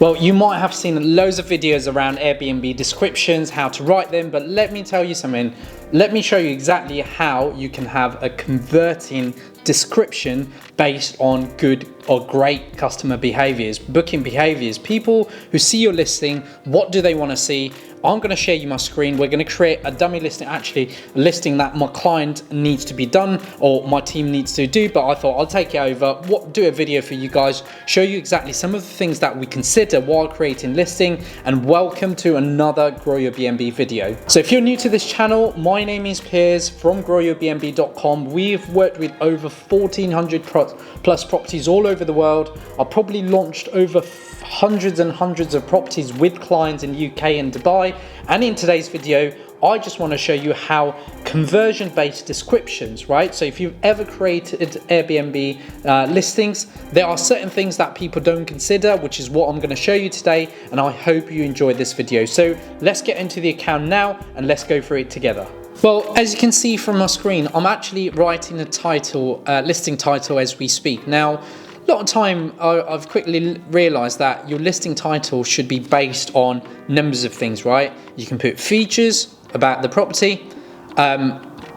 Well, you might have seen loads of videos around Airbnb descriptions, how to write them, but let me tell you something. Let me show you exactly how you can have a converting description based on good or great customer behaviors, booking behaviors, people who see your listing. What do they want to see? I'm going to share you my screen. We're going to create a dummy listing, actually a listing that my client needs to be done or my team needs to do, but I thought I'll take it over, do a video for you guys, show you exactly some of the things that we consider while creating listing. And welcome to another Grow Your BNB video. So if you're new to this channel, my name is Piers from GrowYourBnb.com. We've worked with over 1,400 plus properties all over the world. I've probably launched over hundreds and hundreds of properties with clients in UK and Dubai. And in today's video, I just want to show you how conversion-based descriptions, right? So if you've ever created Airbnb listings, there are certain things that people don't consider, which is what I'm going to show you today. And I hope you enjoyed this video. So let's get into the account now and let's go through it together. Well, as you can see from my screen, I'm actually writing a title, listing title as we speak. Now, a lot of time I've quickly realized that your listing title should be based on numbers of things, right? You can put features about the property.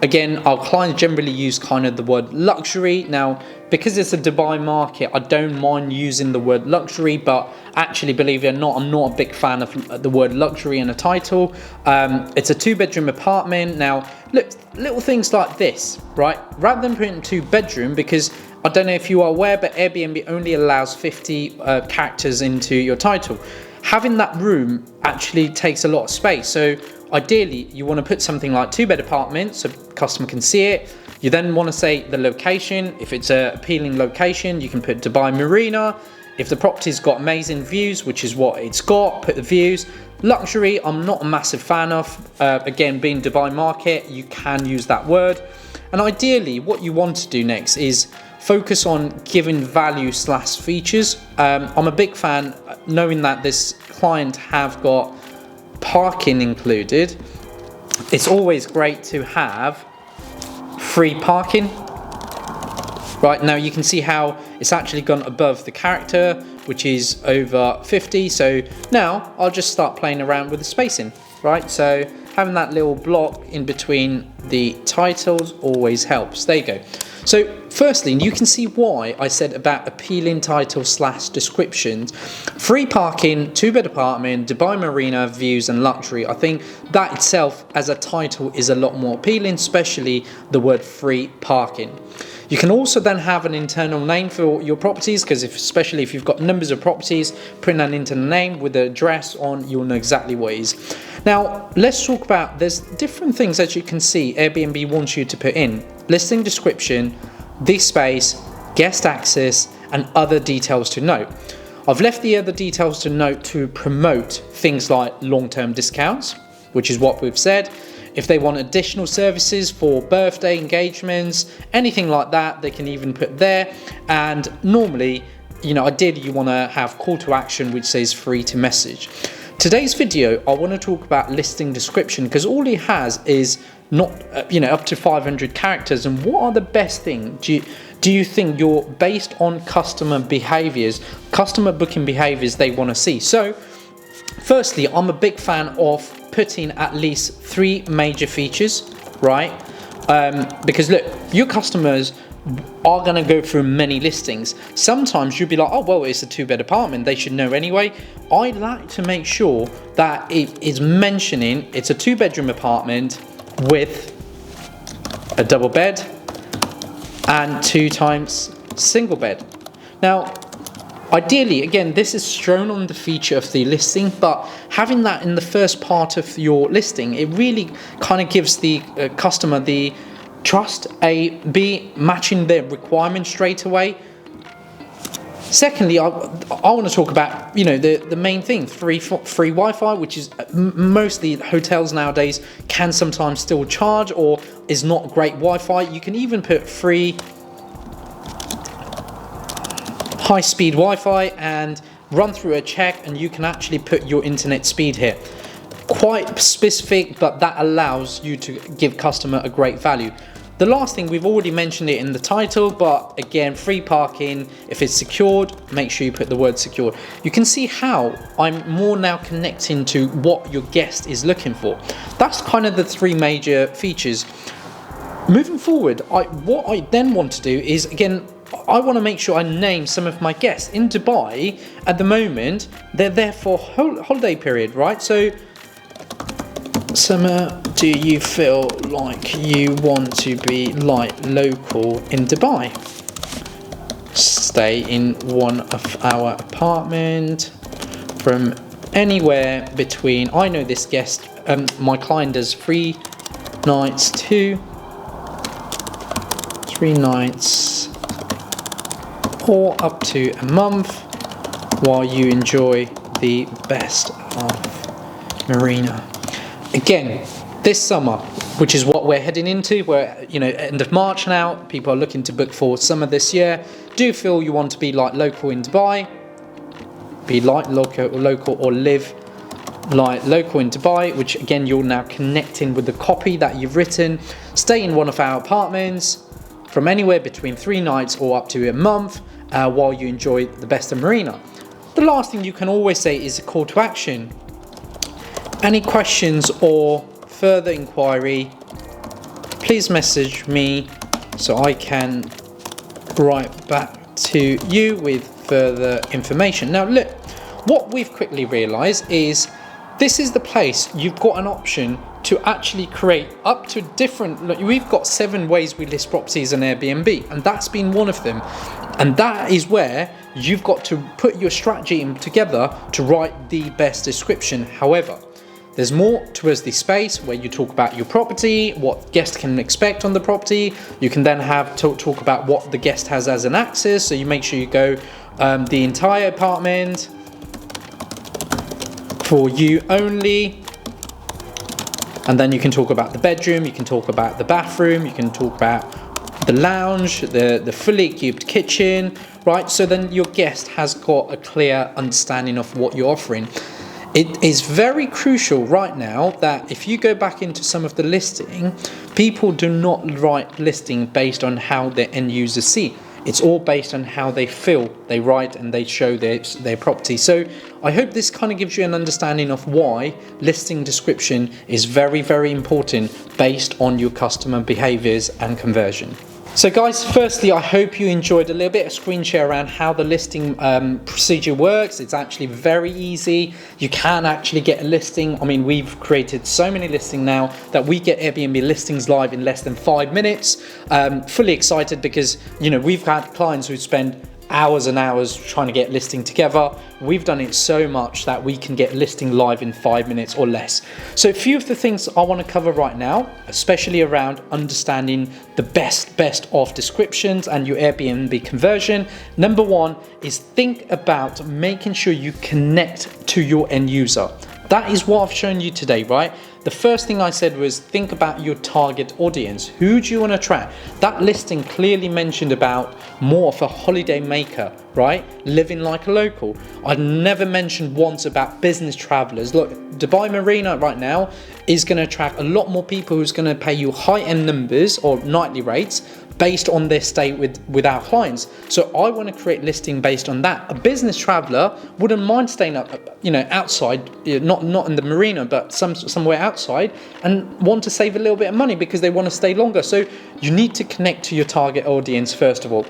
Again, our clients generally use kind of the word luxury. Now, because it's a Dubai market, I don't mind using the word luxury, but actually, believe it or not, I'm not a big fan of the word luxury in a title. It's a 2-bedroom apartment. Now, look, little things like this, right? Rather than putting 2-bedroom, because I don't know if you are aware, but Airbnb only allows 50 characters into your title. Having that room actually takes a lot of space. So ideally, you want to put something like 2-bed apartment so customer can see it. You then want to say the location. If it's an appealing location, you can put Dubai Marina. If the property's got amazing views, which is what it's got, put the views. Luxury, I'm not a massive fan of. Again, being Dubai market, you can use that word. And ideally, what you want to do next is focus on giving value / features. I'm a big fan, knowing that this client have got parking included. It's always great to have free parking. Right, now you can see how it's actually gone above the character, which is over 50. So now I'll just start playing around with the spacing, right? So having that little block in between the titles always helps. There you go. So firstly, you can see why I said about appealing title / descriptions. Free parking, 2-bed apartment, Dubai Marina, views and luxury. I think that itself as a title is a lot more appealing, especially the word free parking. You can also then have an internal name for your properties, because especially if you've got numbers of properties, print an internal name with the address on, you'll know exactly what it is. Now, let's talk about, there's different things that you can see Airbnb wants you to put in. Listing description, this space, guest access, and other details to note. I've left the other details to note to promote things like long-term discounts, which is what we've said. If they want additional services for birthday engagements, anything like that, they can even put there. And normally, ideally you want to have call to action, which says free to message. Today's video, I want to talk about listing description, because all it has is not, up to 500 characters. And what are the best things do you think you're based on customer behaviors, customer booking behaviors they want to see? So firstly, I'm a big fan of putting at least 3 major features, right? Because look, your customers are going to go through many listings. Sometimes you'll be like, oh, well, it's a 2-bed apartment, they should know anyway. I like to make sure that it is mentioning it's a 2-bedroom apartment with a double bed and 2 times single bed. Now, ideally, again, this is shown on the feature of the listing, but having that in the first part of your listing, it really kind of gives the customer the trust, B, matching their requirements straight away. Secondly, I want to talk about, the main thing, free Wi-Fi, which is mostly hotels nowadays can sometimes still charge or is not great Wi-Fi. You can even put free high-speed Wi-Fi and run through a check, and you can actually put your internet speed here. Quite specific, but that allows you to give customer a great value. The last thing, we've already mentioned it in the title, but again, free parking. If it's secured, make sure you put the word secured. You can see how I'm more now connecting to what your guest is looking for. That's kind of the three major features. Moving forward, what I then want to do is, again, I want to make sure I name some of my guests. In Dubai, at the moment, they're there for holiday period, right? So, summer, do you feel like you want to be like local in Dubai? Stay in one of our apartment from anywhere between, I know this guest, my client does 3 nights or up to a month while you enjoy the best of Marina. Again, this summer, which is what we're heading into, we're end of March now, people are looking to book for summer this year. Do you feel you want to be like local in Dubai? Be like local or live like local in Dubai, which again, you're now connecting with the copy that you've written. Stay in one of our apartments from anywhere between 3 nights or up to a month while you enjoy the best of Marina. The last thing you can always say is a call to action. Any questions or further inquiry, please message me so I can write back to you with further information. Now look, what we've quickly realized is this is the place you've got an option to actually create up to different, we've got 7 ways we list properties on Airbnb, and that's been one of them. And that is where you've got to put your strategy together to write the best description. However, there's more towards the space where you talk about your property, what guests can expect on the property. You can then have talk about what the guest has as an access. So you make sure you go the entire apartment for you only. And then you can talk about the bedroom, you can talk about the bathroom, you can talk about the lounge, the fully equipped kitchen, right? So then your guest has got a clear understanding of what you're offering. It is very crucial right now that if you go back into some of the listing, people do not write listing based on how their end users see. It's all based on how they feel. They write and they show their property. So I hope this kind of gives you an understanding of why listing description is very, very important based on your customer behaviors and conversion. So guys, firstly, I hope you enjoyed a little bit of screen share around how the listing procedure works. It's actually very easy. You can actually get a listing. I mean, we've created so many listings now that we get Airbnb listings live in less than 5 minutes. Fully excited because, we've had clients who spend hours and hours trying to get listing together. We've done it so much that we can get listing live in 5 minutes or less. So a few of the things I want to cover right now, especially around understanding the best of descriptions and your Airbnb conversion. Number 1 is think about making sure you connect to your end user. That is what I've shown you today, right? The first thing I said was think about your target audience. Who do you want to attract? That listing clearly mentioned about more of a holiday maker, right? Living like a local. I never mentioned once about business travelers. Look, Dubai Marina right now is going to attract a lot more people who's going to pay you high-end numbers or nightly rates based on their stay with our clients. So I want to create listing based on that. A business traveler wouldn't mind staying up, outside, not in the marina, but somewhere outside, and want to save a little bit of money because they want to stay longer. So you need to connect to your target audience first of all.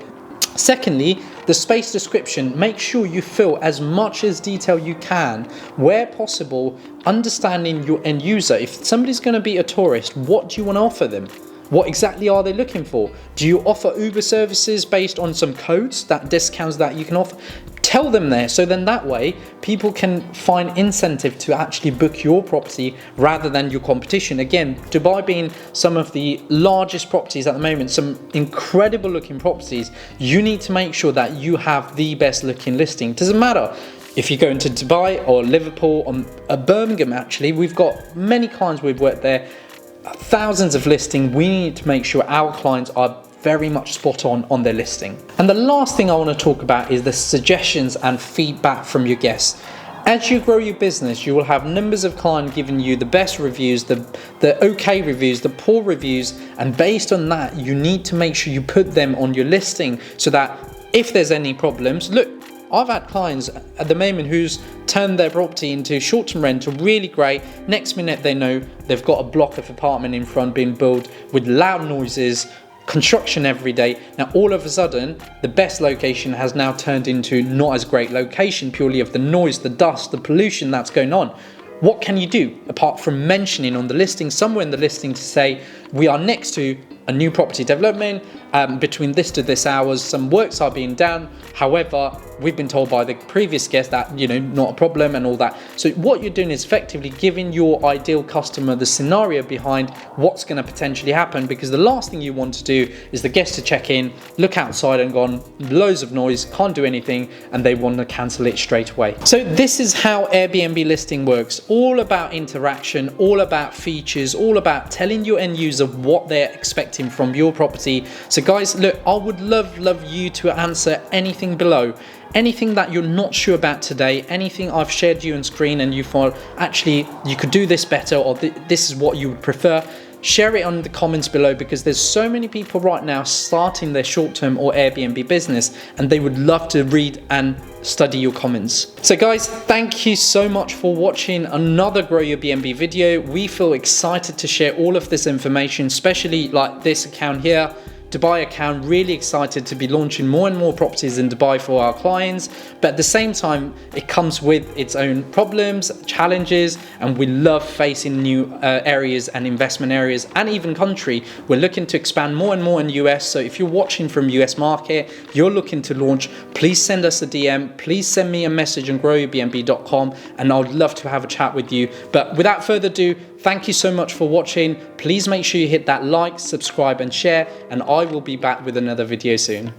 Secondly, the space description, make sure you fill as much as detail you can where possible, understanding your end user. If somebody's going to be a tourist, what do you want to offer them? What exactly are they looking for? Do you offer Uber services based on some codes, that discounts that you can offer? Tell them there, so then that way people can find incentive to actually book your property rather than your competition. Again, Dubai being some of the largest properties at the moment, some incredible looking properties, you need to make sure that you have the best looking listing. Doesn't matter if you go into Dubai or Liverpool or Birmingham. Actually, we've got many clients we've worked there, thousands of listings. We need to make sure our clients are very much spot on their listing. And the last thing I want to talk about is the suggestions and feedback from your guests. As you grow your business, you will have numbers of clients giving you the best reviews, the okay reviews, the poor reviews, and based on that, you need to make sure you put them on your listing so that if there's any problems, look, I've had clients at the moment who's turned their property into short-term rental, really great. Next minute they know they've got a block of apartment in front being built with loud noises, construction every day. Now all of a sudden the best location has now turned into not as great location purely of the noise, the dust, the pollution that's going on. What can you do apart from mentioning on the listing, somewhere in the listing, to say we are next to a new property development, between this to this hours some works are being done, however we've been told by the previous guest that, you know, not a problem and all that. So what you're doing is effectively giving your ideal customer the scenario behind what's going to potentially happen, because the last thing you want to do is the guest to check in, look outside and gone loads of noise, can't do anything, and they want to cancel it straight away. So this is how Airbnb listing works, all about interaction, all about features, all about telling your end user what they're expecting from your property. So guys, look, I would love you to answer anything below. Anything that you're not sure about today, anything I've shared you on screen and you thought actually you could do this better, or this is what you would prefer, share it on the comments below, because there's so many people right now starting their short-term or Airbnb business and they would love to read and study your comments. So guys, thank you so much for watching another Grow Your BNB video. We feel excited to share all of this information, especially like this account here, Dubai account. Really excited to be launching more and more properties in Dubai for our clients, but at the same time it comes with its own problems, challenges, and we love facing new areas and investment areas and even country. We're looking to expand more and more in US, so if you're watching from US market, you're looking to launch, please send us a DM, please send me a message on growyourbnb.com and I'd love to have a chat with you. But without further ado, thank you so much for watching. Please make sure you hit that like, subscribe and share, and I will be back with another video soon.